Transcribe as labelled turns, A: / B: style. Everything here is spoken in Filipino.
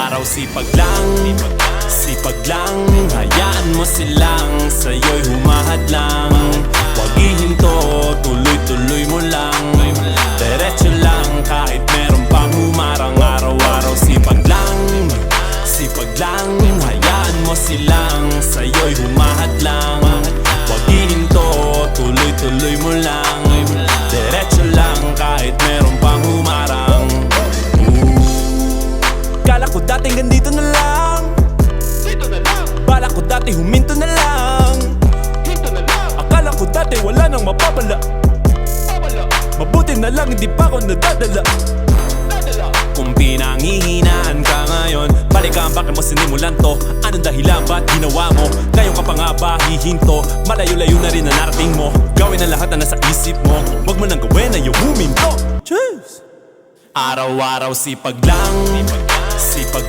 A: Araw sipag lang, hayaan mo silang sa'yo'y humahadlang. Huwag ihinto, tuloy-tuloy mo lang. Diretso lang kahit meron pang humarang. Araw-araw sipag lang, hayaan mo silang sa'yo'y humahadlang. Huwag ihinto, tuloy-tuloy mo lang. Diretso lang kahit meron pang humarang. Kala ko dating ganito na lang, dito na lang. Bala ko dati huminto na lang, hinto na lang. Akala ko dati wala nang mapapala, mabuti na lang hindi pa ako nadadala. Kung pinanghihinaan ka ngayon, balikan bakit mo sinimulan to? Anong dahilan ba't ginawa mo? Ngayon ka pa nga ba hihinto? Malayo-layo na rin na narating mo. Gawin ang lahat na nasa isip mo, wag mo nang gawin na yung huminto. Cheers! Araw-araw sipag